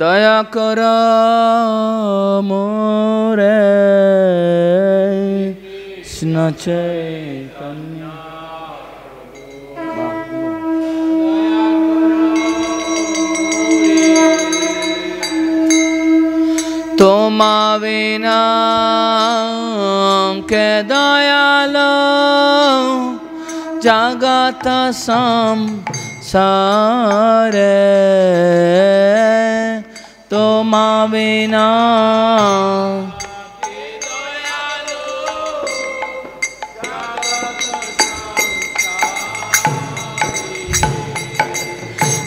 दया कर मोरे कृष्ण चैतन्य तोमा बिना के दयालो जगत संसारे तोमा बिना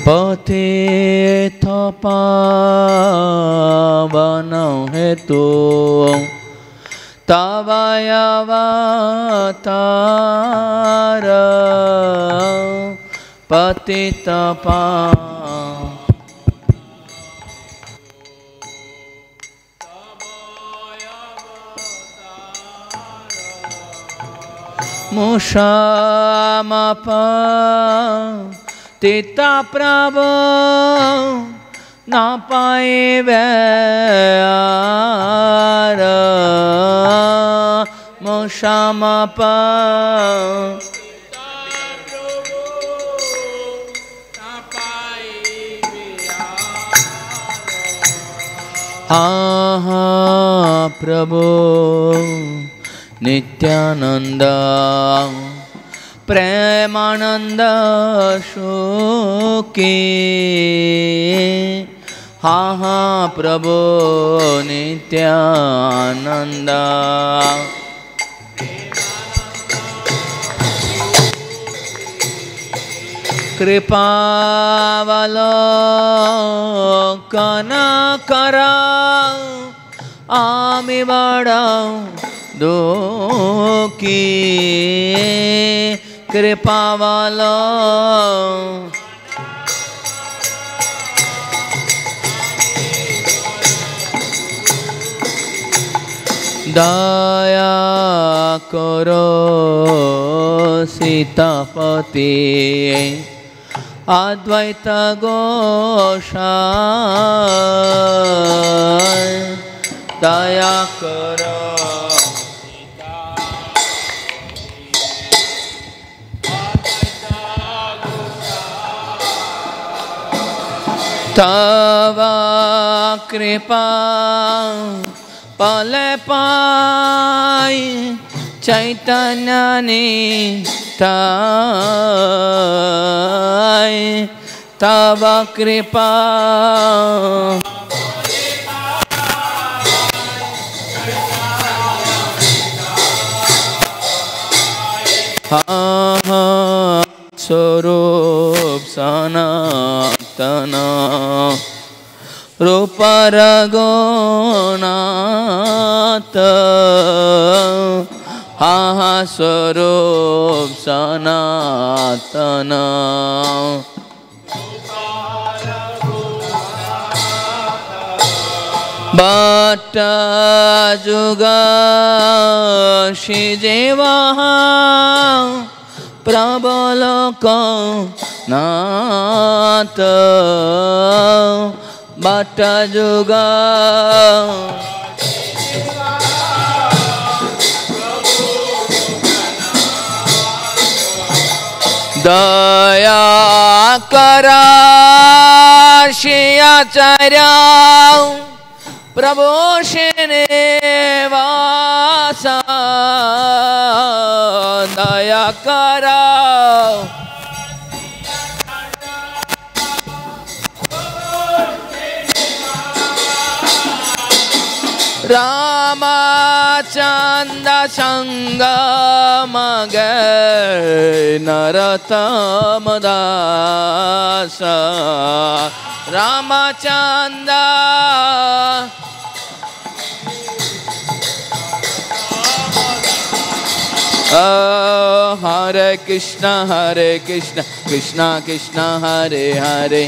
पतित पावन हेतु तव अवतार पतित मुषामप तिता प्रभु न पाए मुषामप हा प्रभु नित्यानंद प्रेमानंद सुखी हा हा प्रभु नित्यानंद कृपावलोकन करा आमी बड़ा दुखी कृपावलो দয়া করো সীতাপতি অদ্বৈত গোসাই দয়া করো तव कृपा पले पाई चैतन्य निताय तव कृपा स्वरूप सनातन रूप रघुनाथ स्वरूप सनातन बट जुग शिजेवा प्रबलोक नाथ बट जुग दया करा आचार्य प्रभु श्रीनिवासा दया करा रामचंद्र संग मग नरतम दास रामचंद्र हरे कृष्ण कृष्ण कृष्ण हरे हरे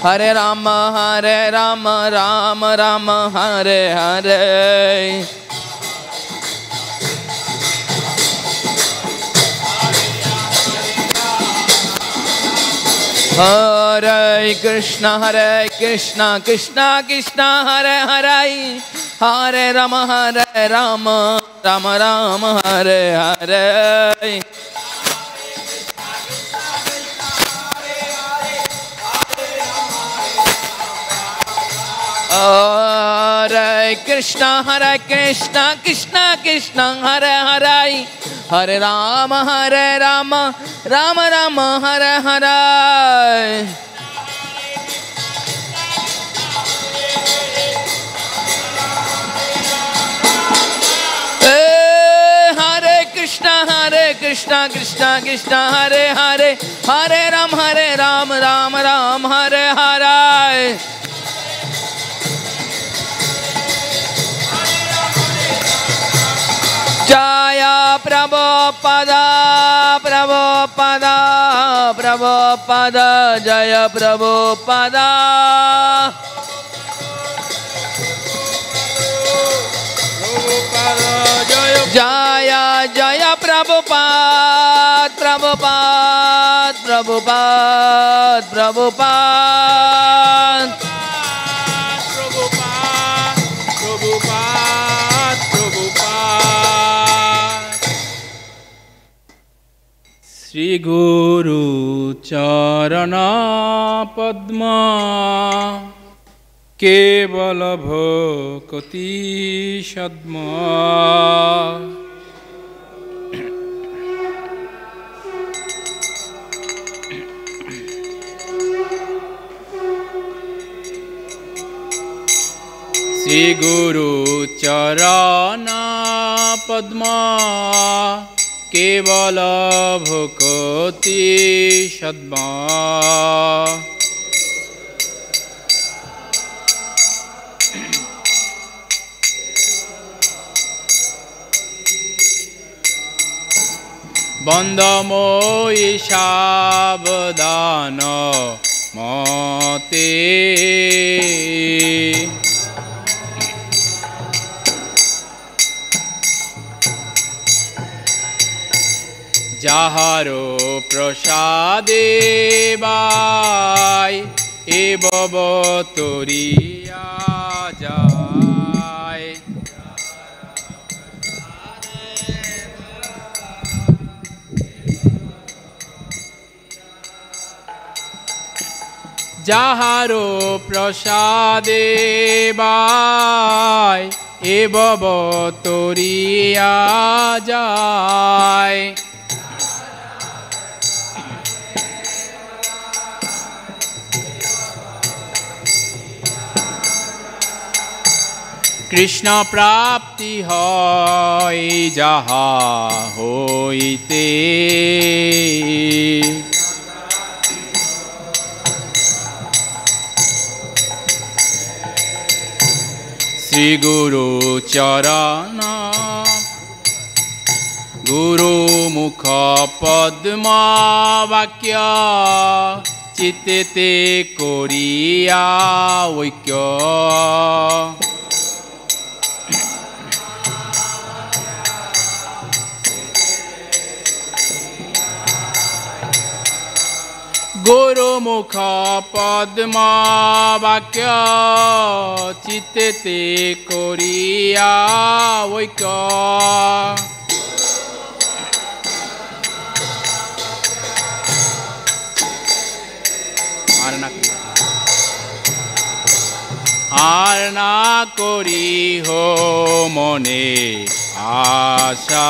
हरे राम राम राम हरे हरे हरे कृष्ण कृष्ण कृष्ण हरे हरे हरे राम राम राम हरे हरे हरे कृष्ण कृष्ण कृष्ण हरे हरे हरे राम राम राम हरे हरे कृष्ण कृष्ण कृष्ण हरे हरे हरे राम राम राम हरे हरे जय प्रभुपादा प्रभुपादा जय प्रभुपादा जय जय प्रभुपाद प्रभुपाद प्रभुपाद प्रभुपाद प्रभुपाद प्रभुपाद प्रभुपाद श्री गुरु चरण पद्मा केवल भक्ति सद्मा श्री गुरु चरण पद्मा केवल भक्ति सद्मा बंदमोई सावधान मते যাহারো প্রসাদে বাই এ বব তরিয়া যায়। যাহারো প্রসাদে বাই এ বব তরিয়া যায়। কৃষ্ণ প্রাপ্তি হয় যাহা হইতে শ্রী গুরু চরণ গুরু মুখ পদ্ম বাক্য চিত্তে করিয়া ঐক্য। গুরু মুখ পদ্ম বাক্য চিত্তে করিয়া ঐক্য। আর না করি হো মনে আশা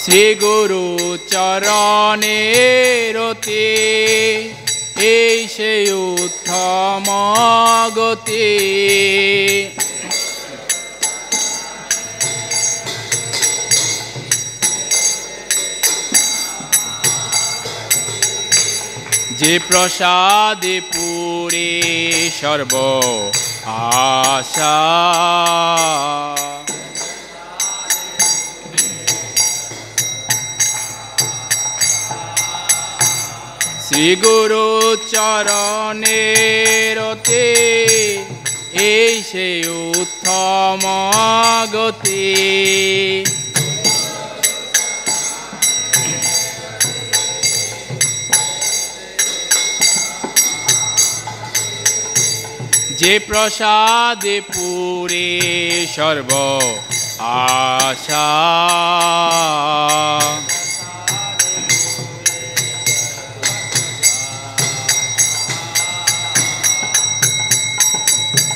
শ্রী গুরু চরণে রতে এই সে উত্তম গতি। যে প্রসাদে পুরে সর্ব আশা শ্রী গুরু চরণে রতে এই সে উত্তম গতি। যে প্রসাদে পুরে সর্ব আশা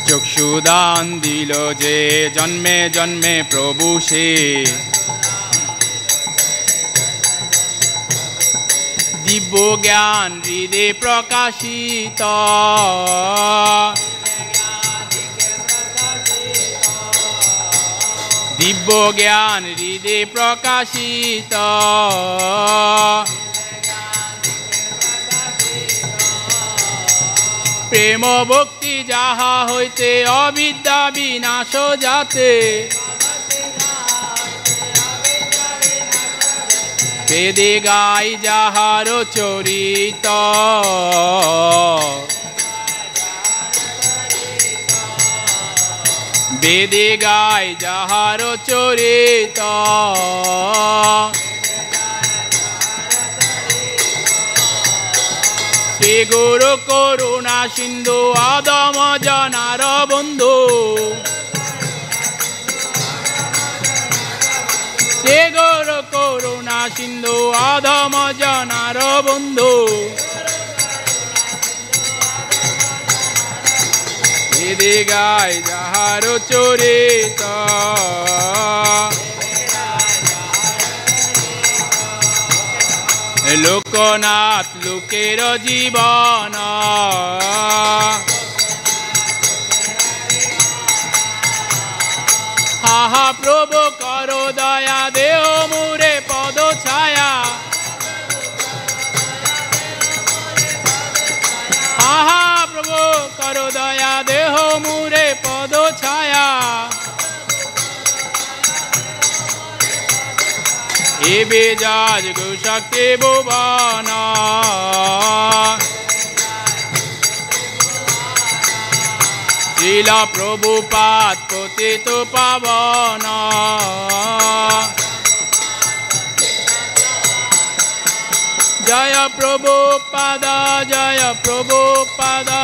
চক্ষুদান দিল যে জন্মে জন্মে প্রভু সে দিব্য জ্ঞান হৃদে প্রকাশিত। দিব্য জ্ঞান হৃদে প্রকাশিত। প্রেম ভক্তি যাহা হইতে অবিদ্যা বিনাশ যাতে বেদে গাই যাহার চরিত। বেদে গাই যাহার চরিত। শ্রী গুরু করুণা সিন্ধু আদম জনার বন্ধু। শ্রী গুরু করুণা সিন্ধু আদম জনার বন্ধু। বেদে গায় যাহার চরিত। লোকনাথ লোকের জীবন হাহা প্রভু করো দয়া দেহ মুরে পদ ছায়া। হাহা প্রভু করো দয়া দেহ মুরে পদ ছায়া। এ বেজাজ গোশক্তি ভুবন Srila Prabhupada Patito Pavana. Jaya Prabhupada, Jaya Prabhupada,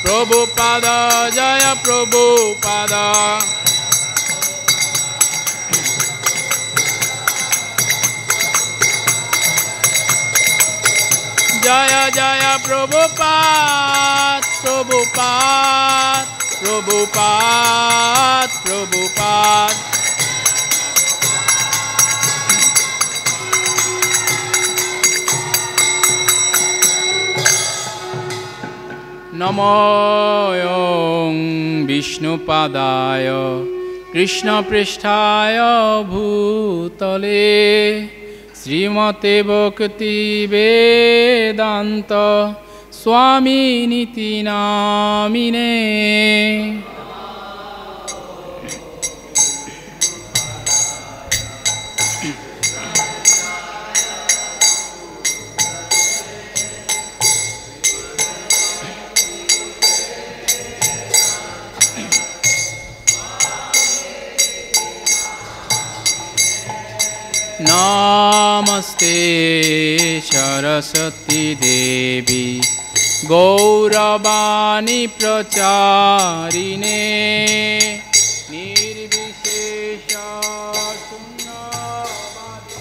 Prabhupada, Jaya Prabhupada. Jaya Jaya Prabhupada, Prabhupada, Prabhupada, Prabhupada. Namo Vishnupadaya Krishna Pristhaya Bhutale Srimate Bhakti Vedanta Swami Niti Namine. Namaste Saraswati Devi Gauravani Pracharine Nirvishesha Sunnavadi.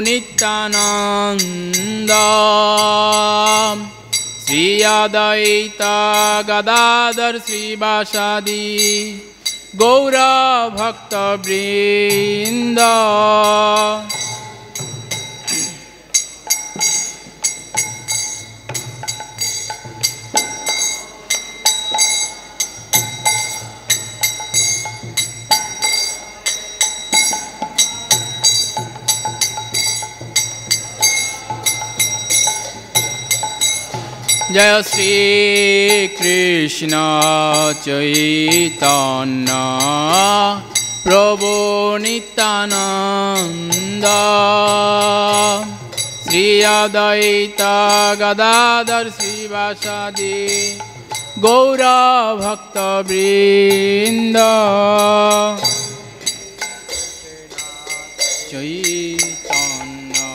Nityananda Sri Adaita Gadadhar Srivasadi Gaura Bhakta Vrinda. Jaya Shri Krishna Chaitanya Prabhu Nityananda Sri Adaita Gadadhar Srivasadi Gaura Bhakta Vrinda. Chaitanya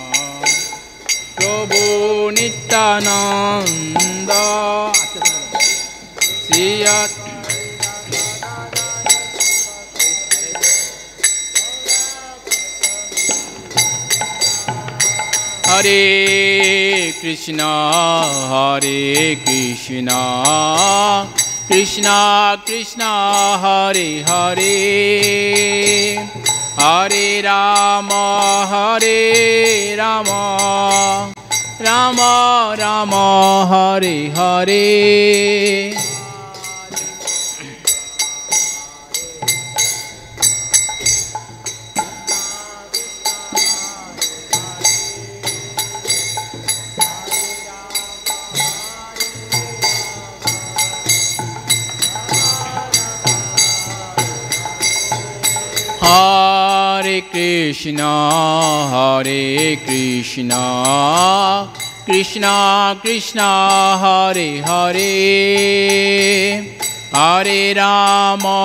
Prabhu Nityananda Sriyat Hare Krishna Krishna Krishna Hare Hare Hare Rama Rama Rama Hare Hare. Hare Krishna Krishna Krishna Hare Hare Hare Rama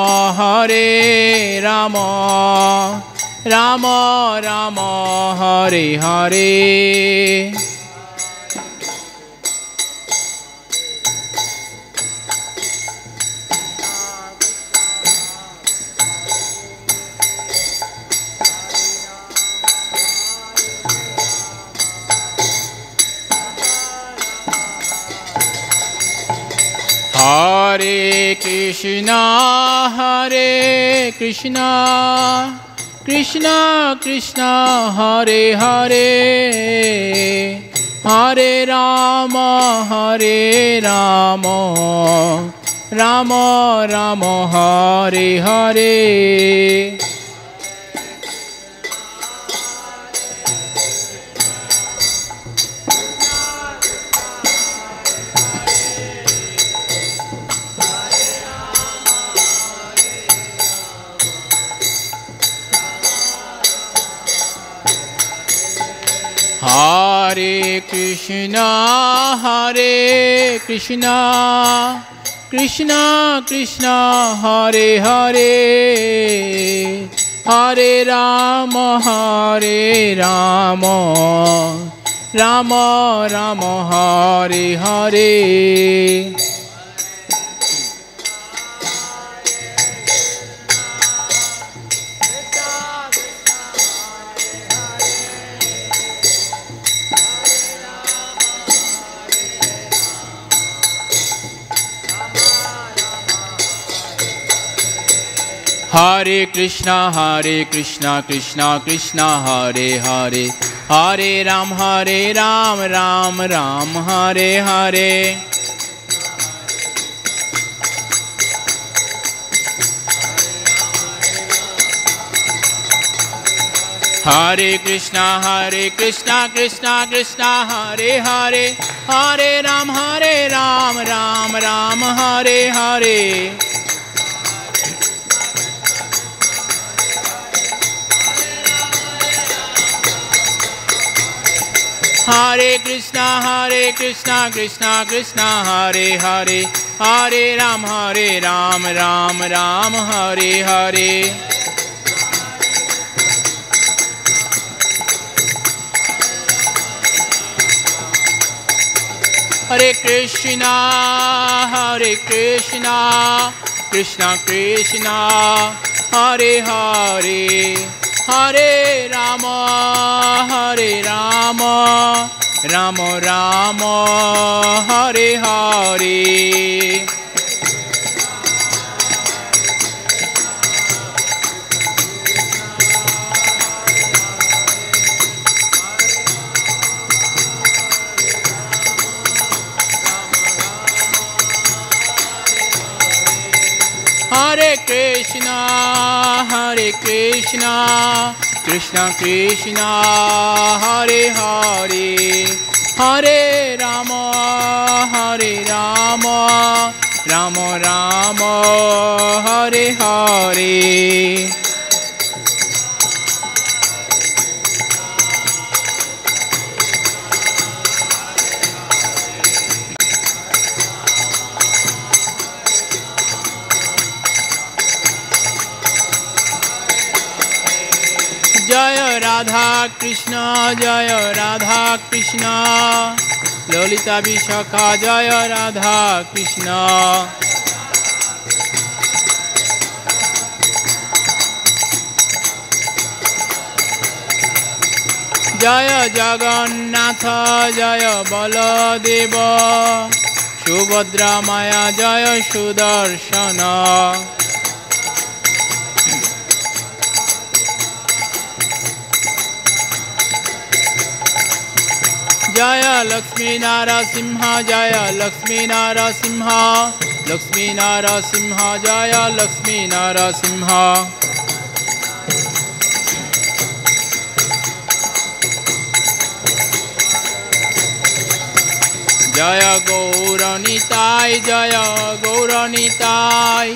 Rama Rama Hare Hare. Hare Krishna Krishna Krishna Hare Hare Hare Rama Ram Hare Ram Ram Ram Hare Hare Hare Krishna Krishna Krishna Hare Hare Hare Rama Rama Rama Hare Hare Hare Krishna Krishna Krishna Hare Hare Hare Ram Ram Ram Hare Hare Hare Krishna Krishna Krishna Hare Hare Hare Ram Ram Ram Hare Hare Hare Krishna Krishna Krishna Hare Hare Hare Ram Ram Ram Hare Hare Hare Krishna Krishna Krishna Hare Hare Hare Rama Rama Rama Hare Hare Hare Krishna Krishna Krishna Hare Hare Hare Rama Rama Rama Hare Hare Jaya Radha Krishna Lolita Vishakha Jaya Radha Krishna Jaya Jagannatha Jaya Baladeva Subhadra Maya Jaya Sudarshana Jaya Lakshmi Narasimha Jaya Lakshmi Narasimha Lakshmi Narasimha Jaya Lakshmi Narasimha Jaya Gauranitai Jaya Gauranitai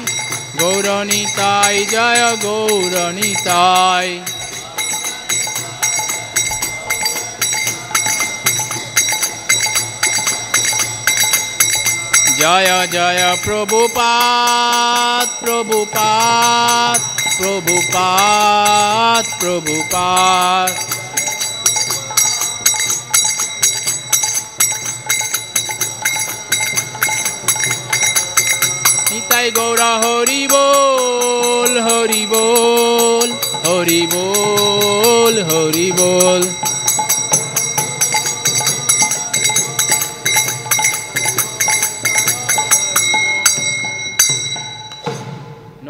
Gauranitai Jaya Gauranitai Jaya Jaya Prabhupada Prabhupada Prabhupada Prabhupada Nitai Gaura Hari Bol Hari Bol Hari Bol Hari Bol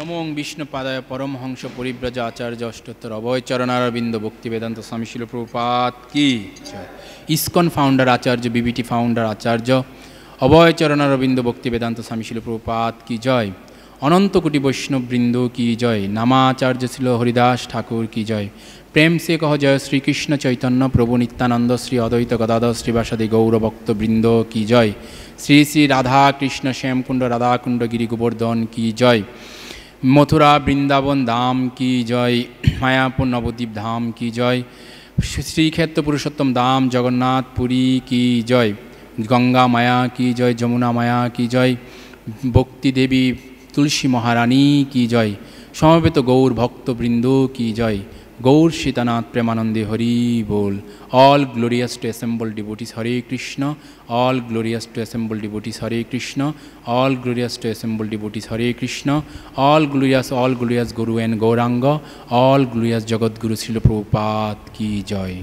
নমো বিষ্ণুপাদায় পরমহংস পরিব্রজ আচার্য অষ্টোত্তর অভয় চরণারবিন্দ ভক্তি বেদান্ত স্বামী শিল প্রভুপাদ কি জয়। ISKCON founder আচার্য, BBT founder আচার্য অভয় চরণারবিন্দ ভক্তি বেদান্ত স্বামী শিল প্রভুপাদ কি জয়। অনন্ত কোটি বৈষ্ণববৃন্দ কি জয়। নামাচার্য ছিল হরিদাস ঠাকুর কি জয়। প্রেম সে কহ জয় শ্রীকৃষ্ণ চৈতন্য প্রভু নিত্যানন্দ শ্রী অদ্বৈত গদাধর শ্রীবাসাদি গৌরভক্তবৃন্দ কি জয়। শ্রী শ্রী রাধা কৃষ্ণ শ্যামকুণ্ড রাধাকুণ্ড গিরি গোবর্ধন কি জয়। মথুরা বৃন্দাবন ধাম কি জয়। মায়াপুর নবদ্বীপ ধাম কি জয়। শ্রীক্ষেত্র পুরুষোত্তম ধাম জগন্নাথ পুরী কি জয়। গঙ্গা মায়া কি জয়। যমুনা মায়া কি জয়। ভক্তি দেবী তুলসী মহারানী কি জয়। সমবেত গৌর ভক্তবৃন্দ কি জয়। গৌর সীতানাথ প্রেমানন্দে হরি বল। All glorious to assembled devotees Hare Krishna. All glorious to assembled devotees Hare Krishna. All glorious to assembled devotees Hare Krishna. All glorious guru and Gauranga. All glorious Jagadguru Srila Prabhupada কি জয়।